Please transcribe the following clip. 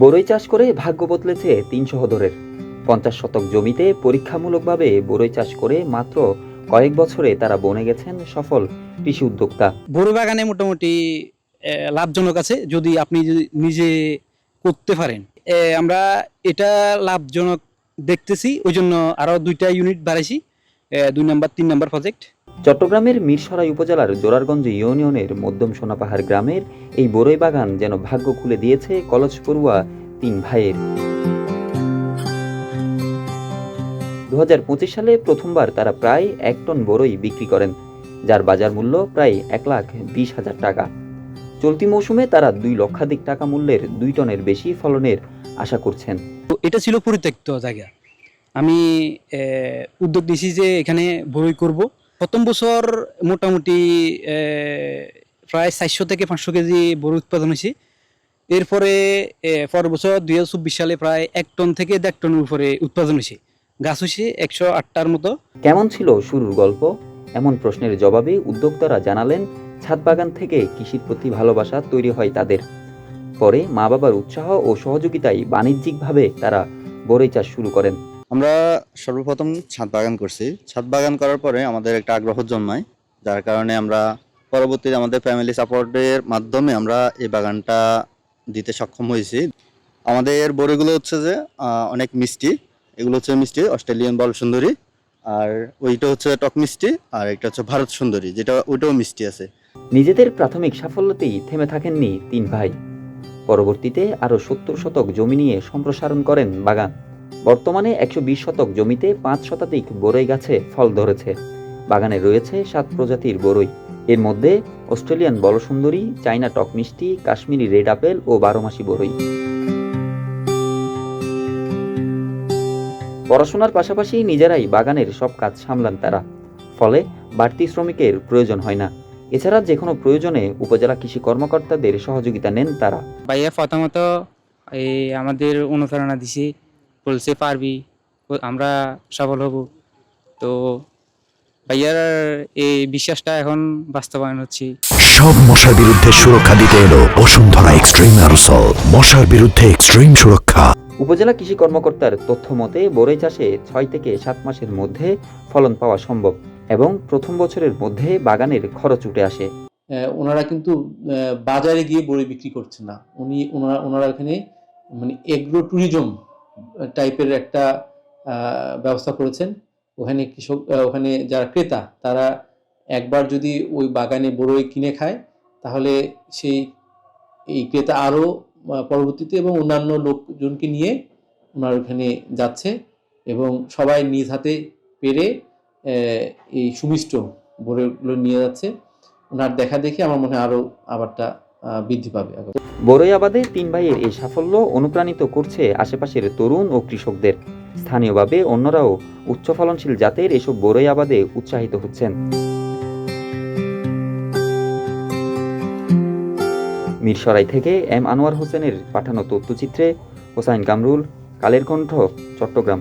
বরই চাষ করে ভাগ্য বদলেছে ৩ সহোদরের। ৫০ শতক জমিতে পরীক্ষামূলকভাবে বরই চাষ করে মাত্র কয়েক বছরে তারা বনে গেছেন সফল কৃষি উদ্যোক্তা। বড় বাগানে মোটামুটি লাভজনক আছে যদি আপনি যদি নিজে করতে পারেন। আমরা এটা লাভজনক দেখতেছি, ওই জন্য আরো 2টা ইউনিট বাড়াইছি, 2 নাম্বার 3 নাম্বার প্রজেক্ট। চট্টগ্রামের মীরসরাই উপজেলার জোরারগঞ্জ ইউনিয়নের মধ্যম সোনাপাহাড় গ্রামের এই বরই বাগান যেন ভাগ্য খুলে দিয়েছে কলেজ পড়ুয়া ৩ ভাইয়ের। ২০২৫ সালে প্রথমবার তারা প্রায় ১ টন বরই বিক্রি করেন, যার বাজার মূল্য প্রায় ১,২০,০০০ টাকা। চলতি মৌসুমে তারা ২ লক্ষাধিক টাকা মূল্যের ২ টনের বেশি ফলনের আশা করছেন। তো এটা ছিল পরিত্যক্ত জায়গা। আমি উদ্যোগ নিয়েছি যে এখানে বরই করব। প্রথম বছর মোটামুটি প্রায় 400 থেকে 500 কেজি বরই উৎপাদন হয়েছে। এরপরে পরের বছর 2024 সালে প্রায় 1 টন থেকে 1.5 টনের উপরে উৎপাদন হয়েছে। গাছ হয়েছে 108টার মতো। কেমন ছিল শুরুর গল্প? এমন প্রশ্নের জবাবে উদ্যোক্তারা জানালেন, ছাদ বাগান থেকে কৃষির প্রতি ভালোবাসা তৈরি হয় তাদের। পরে মা বাবার উৎসাহ ও সহযোগিতায় বাণিজ্যিকভাবে তারা বরই চাষ শুরু করেন। আমরা সর্বপ্রথম ছাদ বাগান করছি। ছাদ বাগান করার পরে আমাদের একটা আগ্রহ জন্মায়, যার কারণে আমরা পরবর্তীতে আমাদের ফ্যামিলি সাপোর্টের মাধ্যমে আমরা এই বাগানটা দিতে সক্ষম হয়েছি। আমাদের বড়িগুলো হচ্ছে যে অনেক মিষ্টি। এগুলো হচ্ছে মিষ্টি অস্ট্রেলিয়ান বল সুন্দরী, আর ওইটা হচ্ছে টক মিষ্টি, আর একটা হচ্ছে ভারত সুন্দরী, যেটা ওইটাও মিষ্টি আছে। নিজেদের প্রাথমিক সাফল্যতেই থেমে থাকেননি ৩ ভাই। পরবর্তীতে আরও ৭০ শতক জমি নিয়ে সম্প্রসারণ করেন বাগান। বর্তমানে ১২০ শতক জমিতে ৫ শতাধিক বরই গাছে ফল ধরেছে। বাগানে রয়েছে ৭ প্রজাতির বরই। এর মধ্যে অস্ট্রেলিয়ান বলসুন্দরী, চাইনা টক মিষ্টি, কাশ্মীরি রেড আপেল ও ১২ মাসি বরই। পড়াশোনার পাশাপাশি নিজেরাই বাগানের সব কাজ সামলান তারা। ফলে বাড়তি শ্রমিকের প্রয়োজন হয় না। এছাড়া যে কোনো প্রয়োজনে উপজেলা কৃষি কর্মকর্তাদের সহযোগিতা নেন তারা। ভাইয়া প্রথমত এই আমাদের অনুপ্রেরণা দিছে, বলছে পারবি, আমরা সফল হব। তো ভাইয়ার এই বিশ্বাসটা এখন বাস্তবায়ন হচ্ছে। সব মশার বিরুদ্ধে সুরক্ষা দিতে এলো বসুন্ধরা এক্সট্রিম অ্যারোসল, মশার বিরুদ্ধে এক্সট্রিম সুরক্ষা। উপজেলা কৃষি কর্মকর্তার তথ্য মতে বরই চাষে ৬ থেকে ৭ মাসের মধ্যে ফলন পাওয়া সম্ভব এবং প্রথম বছরের মধ্যে বাগানের খরচ উঠে আসে। ওনারা কিন্তু বাজারে গিয়ে বড়ি বিক্রি করছেন না। ওনারা এখানে মানে এগ্রো ট্যুরিজম টাইপের একটা ব্যবস্থা করেছেন। ওখানে কৃষক, ওখানে যারা ক্রেতা, তারা একবার যদি ওই বাগানে বড়ই কিনে খায়, তাহলে এই ক্রেতা আরও পরবর্তীতে এবং অন্যান্য লোকজনকে নিয়ে ওনার ওখানে যাচ্ছে এবং সবাই নিজ হাতে পেরে এই সুমিষ্ট বড়ইগুলো নিয়ে যাচ্ছে। ওনার দেখা দেখে আমার মনে হয় আরও আবারটা বৃদ্ধি পাবে। বরই আবাদে ৩ ভাইয়ের এই সাফল্য অনুপ্রাণিত করছে আশেপাশের তরুণ ও কৃষকদের। স্থানীয়ভাবে অন্যরাও উচ্চ ফলনশীল জাতের এসব বরই আবাদে উৎসাহিত হচ্ছেন। মীরসরাই থেকে এম আনোয়ার হোসেনের পাঠানো তথ্যচিত্রে হোসাইন কামরুল, কালের কণ্ঠ, চট্টগ্রাম।